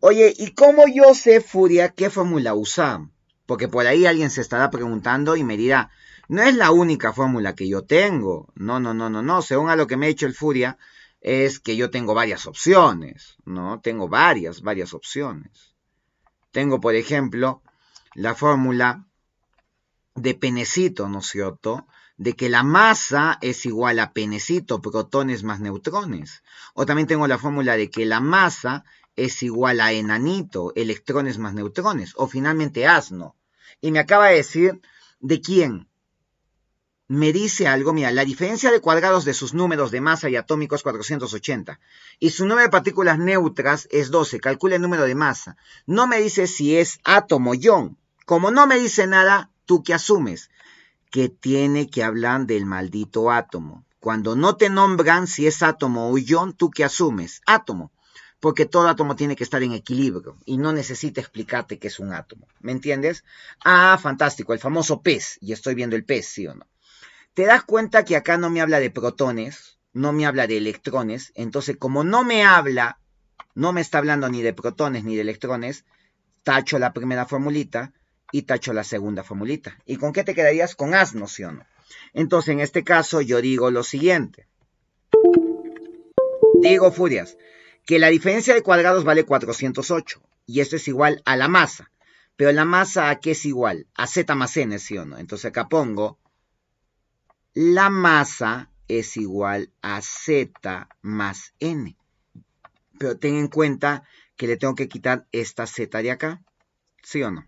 Oye, ¿y cómo yo sé, Furia, qué fórmula usar? Porque por ahí alguien se estará preguntando y me dirá, no es la única fórmula que yo tengo. No. Según a lo que me ha dicho el Furia, es que yo tengo varias opciones, ¿no? Tengo varias opciones. Tengo, por ejemplo, la fórmula de Penecito, ¿no es cierto? De que la masa es igual a Penecito, protones más neutrones. O también tengo la fórmula de que la masa es igual a enanito, electrones más neutrones. O finalmente asno. Y me acaba de decir, ¿de quién? Me dice algo, mira, la diferencia de cuadrados de sus números de masa y atómico es 480. Y su número de partículas neutras es 12. Calcula el número de masa. No me dice si es átomo o ion. Como no me dice nada, ¿tú qué asumes? Que tiene que hablar del maldito átomo. Cuando no te nombran si es átomo o ion, ¿tú qué asumes? Átomo. Porque todo átomo tiene que estar en equilibrio y no necesita explicarte qué es un átomo. ¿Me entiendes? Fantástico, el famoso pez. Y estoy viendo el pez, ¿sí o no? ¿Te das cuenta que acá no me habla de protones, no me habla de electrones? Entonces, como no me habla, no me está hablando ni de protones ni de electrones, tacho la primera formulita y tacho la segunda formulita. ¿Y con qué te quedarías? Con asno, ¿sí o no? Entonces, en este caso, yo digo lo siguiente. Digo, Furias, que la diferencia de cuadrados vale 408. y esto es igual a la masa. Pero la masa, ¿a qué es igual? A Z más N, ¿sí o no? Entonces acá pongo, la masa es igual a Z más N. Pero ten en cuenta que le tengo que quitar esta Z de acá, ¿sí o no?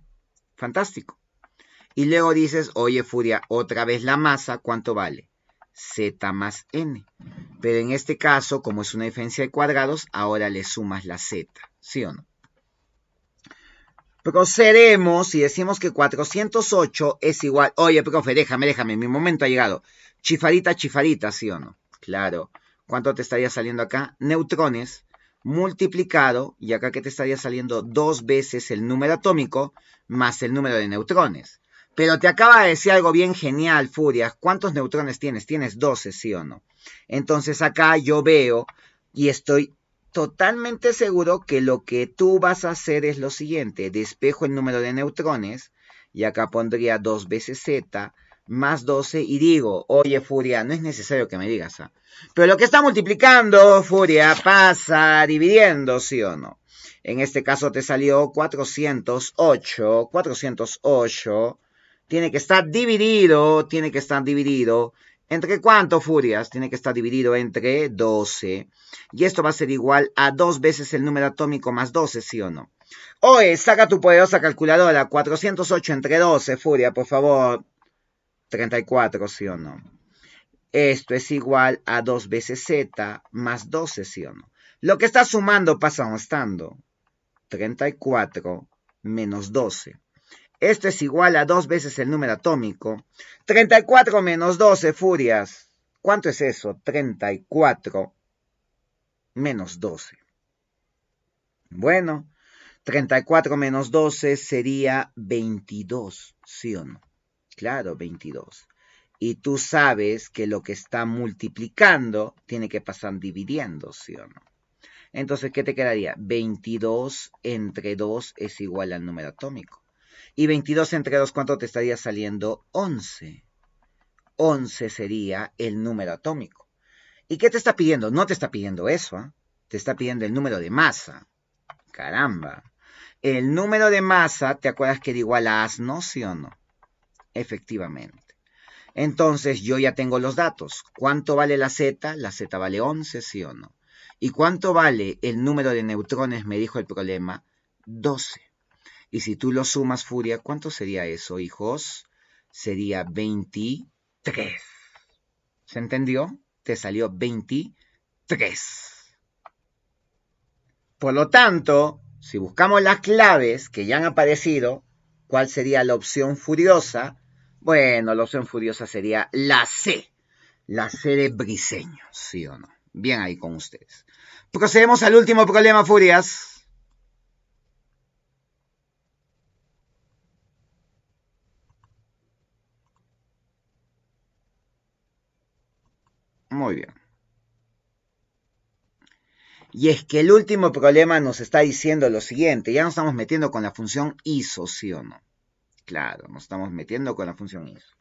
Fantástico. Y luego dices, oye, Furia, otra vez la masa, ¿cuánto vale? Z más N. Pero en este caso, como es una diferencia de cuadrados, ahora le sumas la Z, ¿sí o no? Procedemos y decimos que 408 es igual. Oye, profe, déjame, mi momento ha llegado. Chifarita, ¿sí o no? Claro. ¿Cuánto te estaría saliendo acá? Neutrones multiplicado, y acá que te estaría saliendo 2 veces el número atómico más el número de neutrones. Pero te acaba de decir algo bien genial, Furia. ¿Cuántos neutrones tienes? Tienes 12, ¿sí o no? Entonces acá yo veo y estoy totalmente seguro que lo que tú vas a hacer es lo siguiente. Despejo el número de neutrones y acá pondría 2 veces Z más 12 y digo, oye, Furia, no es necesario que me digas, ¿ah? Pero lo que está multiplicando, Furia, pasa dividiendo, ¿sí o no? En este caso te salió 408, tiene que estar dividido, ¿entre cuánto, Furias? Tiene que estar dividido entre 12. Y esto va a ser igual a 2 veces el número atómico más 12, ¿sí o no? Oye, saca tu poderosa calculadora. 408 entre 12, Furia, por favor. 34, ¿sí o no? Esto es igual a 2 veces Z más 12, ¿sí o no? Lo que está sumando pasa restando. 34 menos 12. Esto es igual a 2 veces el número atómico. 34 menos 12, Furias. ¿Cuánto es eso? 34 menos 12. Bueno, 34 menos 12 sería 22, ¿sí o no? Claro, 22. Y tú sabes que lo que está multiplicando tiene que pasar dividiendo, ¿sí o no? Entonces, ¿qué te quedaría? 22 entre 2 es igual al número atómico. Y 22 entre 2, ¿cuánto te estaría saliendo? 11. 11 sería el número atómico. ¿Y qué te está pidiendo? No te está pidiendo eso, ¿eh? Te está pidiendo el número de masa. Caramba. El número de masa, ¿te acuerdas que era igual a asno, sí o no? Efectivamente. Entonces, yo ya tengo los datos. ¿Cuánto vale la Z? La Z vale 11, sí o no. ¿Y cuánto vale el número de neutrones? Me dijo el problema. 12. Y si tú lo sumas, Furia, ¿cuánto sería eso, hijos? Sería 23. ¿Se entendió? Te salió 23. Por lo tanto, si buscamos las claves que ya han aparecido, ¿cuál sería la opción furiosa? Bueno, la opción furiosa sería la C. La C de Briseño, ¿sí o no? Bien ahí con ustedes. Procedemos al último problema, Furias. Muy bien. Y es que el último problema nos está diciendo lo siguiente. Ya nos estamos metiendo con la función ISO, ¿sí o no? Claro, nos estamos metiendo con la función ISO.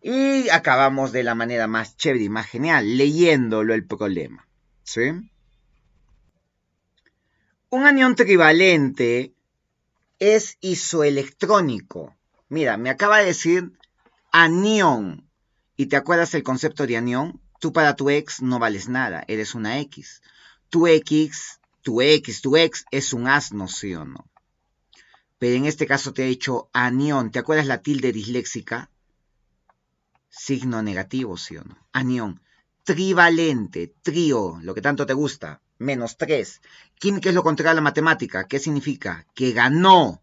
Y acabamos de la manera más chévere y más genial, leyéndolo el problema. ¿Sí? Un anión trivalente es isoelectrónico. Mira, me acaba de decir anión. ¿Y te acuerdas el concepto de anión? Tú para tu ex no vales nada, eres una X. Tu ex es un asno, ¿sí o no? Pero en este caso te he dicho anión. ¿Te acuerdas la tilde disléxica? Signo negativo, ¿sí o no? Anión. Trivalente, trío, lo que tanto te gusta, menos 3. ¿Qué es lo contrario a la matemática? ¿Qué significa? Que ganó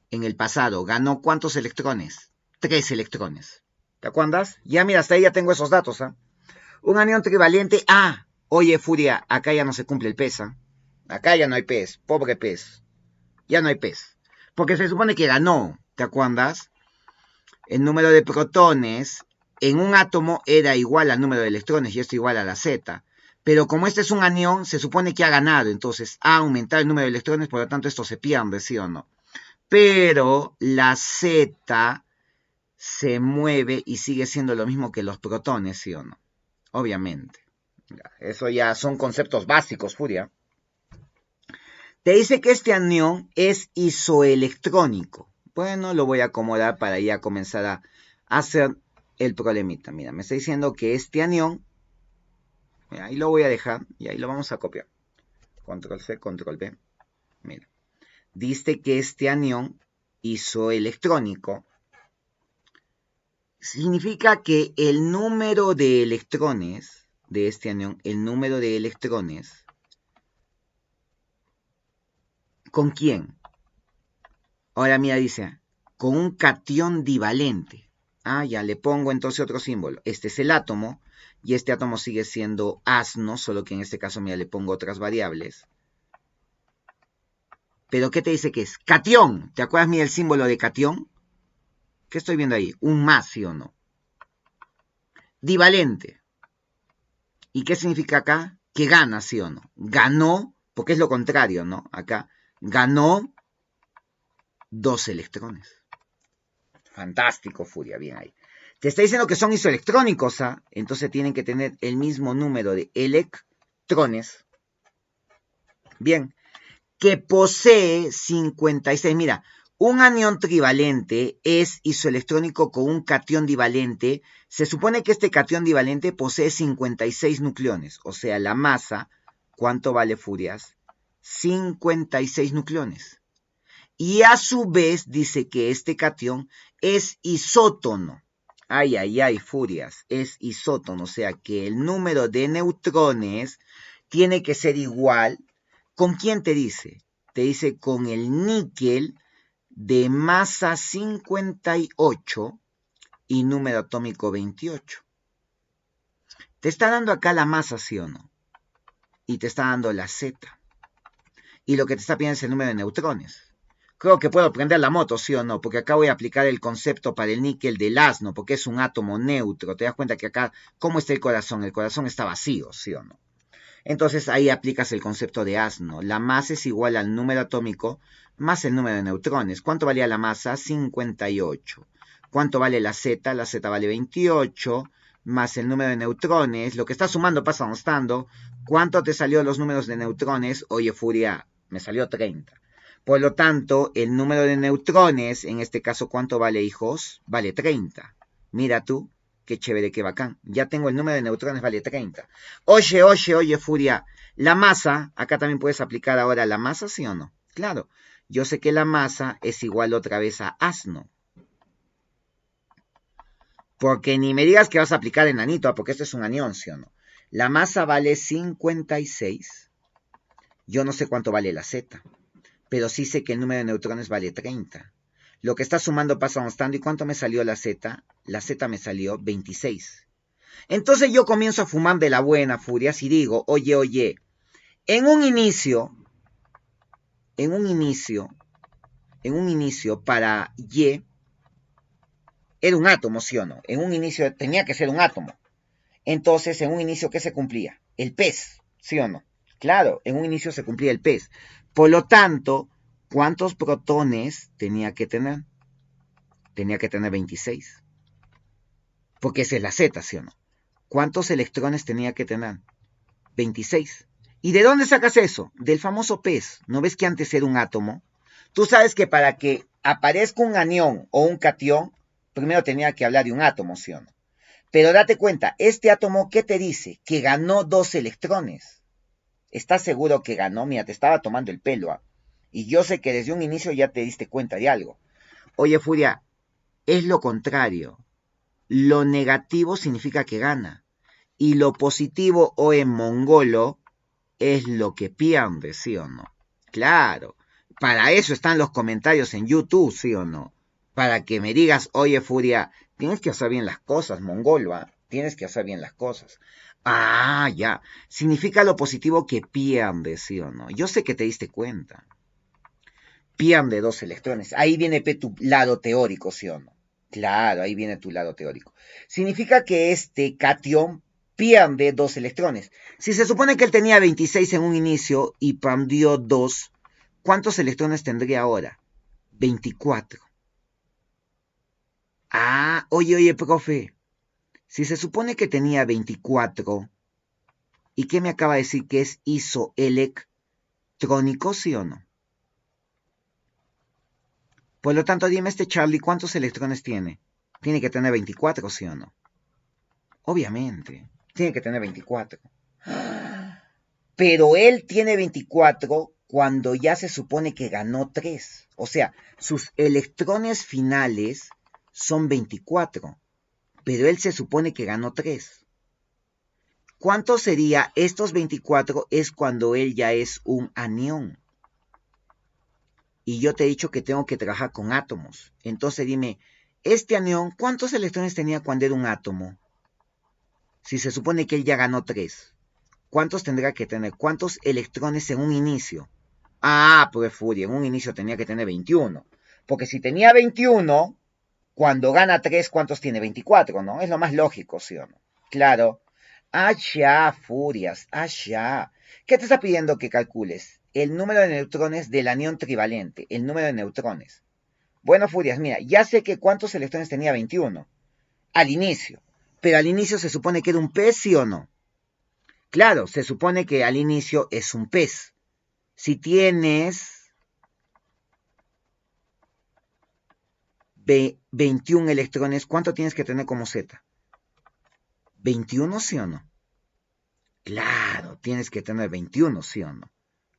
en el pasado. ¿Ganó cuántos electrones? 3 electrones. ¿Te acuerdas? Ya mira, hasta ahí ya tengo esos datos, ¿ah? Un anión trivalente. Ah, oye, Furia, acá ya no se cumple el pez, ¿ah? Acá ya no hay pez, pobre pez. Ya no hay pez. Porque se supone que ganó, ¿te acuerdas? El número de protones en un átomo era igual al número de electrones y esto igual a la Z. Pero como este es un anión, se supone que ha ganado. Entonces ha aumentado el número de electrones, por lo tanto esto se pierde, ¿sí o no? Pero la Z se mueve y sigue siendo lo mismo que los protones, ¿sí o no? Obviamente. Eso ya son conceptos básicos, Furia. Te dice que este anión es isoelectrónico. Bueno, lo voy a acomodar para ya comenzar a hacer el problemita. Mira, me está diciendo que este anión, mira, ahí lo voy a dejar y ahí lo vamos a copiar. Control C, Control V. Mira, dice que este anión isoelectrónico significa que el número de electrones de este anión, el número de electrones, ¿con quién? Ahora mira, dice, con un catión divalente. Ah, ya, le pongo entonces otro símbolo. Este es el átomo, y este átomo sigue siendo asno, solo que en este caso, mira, le pongo otras variables. ¿Pero qué te dice que es? Catión. ¿Te acuerdas, mira, el símbolo de catión? ¿Qué estoy viendo ahí? Un más, ¿sí o no? Divalente. ¿Y qué significa acá? Que gana, ¿sí o no? Ganó, porque es lo contrario, ¿no? Acá, ganó 2 electrones. Fantástico, Furia, bien ahí. Te está diciendo que son isoelectrónicos, ¿ah? Entonces tienen que tener el mismo número de electrones. Bien, que posee 56. Mira, un anión trivalente es isoelectrónico con un catión divalente. Se supone que este catión divalente posee 56 nucleones. O sea, la masa, ¿cuánto vale, Furias? 56 nucleones. Y a su vez dice que este catión es isótono. Ay, ay, ay, Furias, es isótono. O sea que el número de neutrones tiene que ser igual. ¿Con quién te dice? Te dice con el níquel de masa 58 y número atómico 28. Te está dando acá la masa, ¿sí o no? Y te está dando la Z. Y lo que te está pidiendo es el número de neutrones. Creo que puedo prender la moto, ¿sí o no? Porque acá voy a aplicar el concepto para el níquel del asno, porque es un átomo neutro. Te das cuenta que acá, ¿cómo está el corazón? El corazón está vacío, ¿sí o no? Entonces ahí aplicas el concepto de asno. La masa es igual al número atómico más el número de neutrones. ¿Cuánto valía la masa? 58. ¿Cuánto vale la Z? La Z vale 28 más el número de neutrones. Lo que está sumando pasa constando. ¿Cuánto te salió los números de neutrones? Oye, Furia, me salió 30. Por lo tanto, el número de neutrones, en este caso, ¿cuánto vale, hijos? Vale 30. Mira tú, qué chévere, qué bacán. Ya tengo el número de neutrones, vale 30. Oye, Furia, la masa, acá también puedes aplicar ahora la masa, ¿sí o no? Claro, yo sé que la masa es igual otra vez a asno. Porque ni me digas que vas a aplicar enanito, porque esto es un anión, ¿sí o no? La masa vale 56. Yo no sé cuánto vale la Z, pero sí sé que el número de neutrones vale 30. Lo que está sumando pasa constando. ¿Y cuánto me salió la Z? La Z me salió 26. Entonces yo comienzo a fumar de la buena, Furias, y digo, oye, en un inicio, para Y, era un átomo, ¿sí o no? En un inicio tenía que ser un átomo. Entonces, en un inicio, ¿qué se cumplía? El pez, ¿sí o no? Claro, en un inicio se cumplía el pez. Por lo tanto, ¿cuántos protones tenía que tener? Tenía que tener 26. Porque esa es la Z, ¿sí o no? ¿Cuántos electrones tenía que tener? 26. ¿Y de dónde sacas eso? Del famoso pez. ¿No ves que antes era un átomo? Tú sabes que para que aparezca un anión o un catión, primero tenía que hablar de un átomo, ¿sí o no? Pero date cuenta, este átomo, ¿qué te dice? Que ganó 2 electrones. ¿Estás seguro que ganó? Mira, te estaba tomando el pelo, ¿ah? Y yo sé que desde un inicio ya te diste cuenta de algo. Oye, Furia, es lo contrario. Lo negativo significa que gana. Y lo positivo o en mongolo es lo que pierde, ¿sí o no? Claro, para eso están los comentarios en YouTube, ¿sí o no? Para que me digas, oye, Furia, tienes que hacer bien las cosas, mongolo, ¿eh? Tienes que hacer bien las cosas. Ah, ya. Significa lo positivo que pierde, ¿sí o no? Yo sé que te diste cuenta. Pierde 2 electrones. Ahí viene tu lado teórico, ¿sí o no? Claro, ahí viene tu lado teórico. Significa que este catión pierde 2 electrones. Si se supone que él tenía 26 en un inicio y perdió 2, ¿cuántos electrones tendría ahora? 24. Ah, oye, profe. Si se supone que tenía 24, ¿y qué me acaba de decir que es isoelectrónico? electrónico, ¿sí o no? Por lo tanto, dime este Charlie, ¿cuántos electrones tiene? Tiene que tener 24, ¿sí o no? Obviamente, tiene que tener 24. Pero él tiene 24 cuando ya se supone que ganó 3. O sea, sus electrones finales son 24, pero él se supone que ganó 3. ¿Cuánto sería estos 24? Es cuando él ya es un anión. Y yo te he dicho que tengo que trabajar con átomos. Entonces dime, este anión, ¿cuántos electrones tenía cuando era un átomo? Si se supone que él ya ganó 3. ¿Cuántos tendrá que tener? ¿Cuántos electrones en un inicio? Ah, pues Furia, en un inicio tenía que tener 21. Porque si tenía 21, cuando gana 3, ¿cuántos tiene? 24, ¿no? Es lo más lógico, ¿sí o no? Claro. Allá, Furias, allá. ¿Qué te está pidiendo que calcules? El número de neutrones del anión trivalente, el número de neutrones. Bueno, Furias, mira, ya sé que cuántos electrones tenía 21 al inicio. Pero al inicio se supone que era un pez, ¿sí o no? Claro, se supone que al inicio es un pez. Si tienes 21 electrones, ¿cuánto tienes que tener como Z? ¿21, sí o no? Claro, tienes que tener 21, ¿sí o no?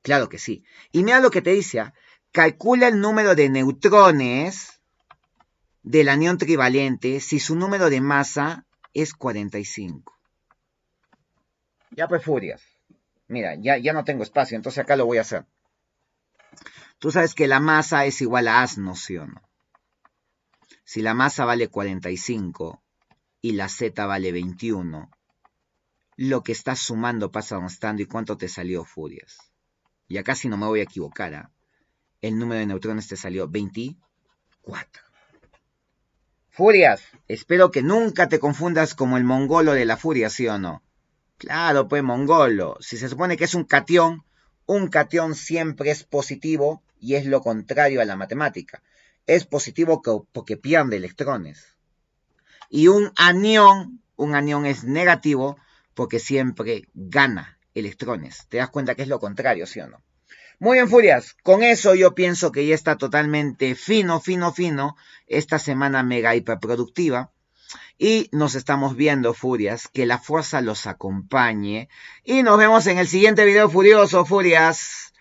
Claro que sí. Y mira lo que te dice, calcula el número de neutrones del anión trivalente si su número de masa es 45. Ya pues, Furias. Mira, ya no tengo espacio, entonces acá lo voy a hacer. Tú sabes que la masa es igual a asno, ¿sí o no? Si la masa vale 45 y la Z vale 21, lo que estás sumando pasa restando y cuánto te salió, Furias. Y acá si no me voy a equivocar, ¿eh? El número de neutrones te salió 24. Furias, espero que nunca te confundas como el mongolo de la furia, ¿sí o no? Claro, pues mongolo. Si se supone que es un catión siempre es positivo y es lo contrario a la matemática. Es positivo porque pierde electrones. Y un anión es negativo porque siempre gana electrones. ¿Te das cuenta que es lo contrario, sí o no? Muy bien, Furias. Con eso yo pienso que ya está totalmente fino esta semana mega hiperproductiva. Y nos estamos viendo, Furias. Que la fuerza los acompañe. Y nos vemos en el siguiente video furioso, Furias.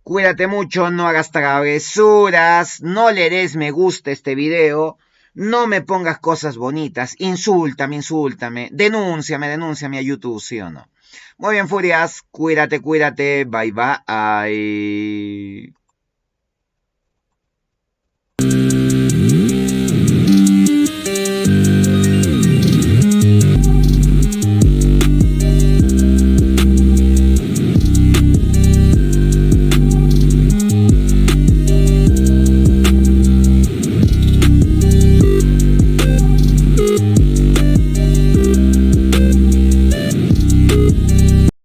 Cuídate mucho, no hagas travesuras, no le des me gusta a este video, no me pongas cosas bonitas, insúltame, denúnciame a YouTube, ¿sí o no? Muy bien, Furias, cuídate, bye bye.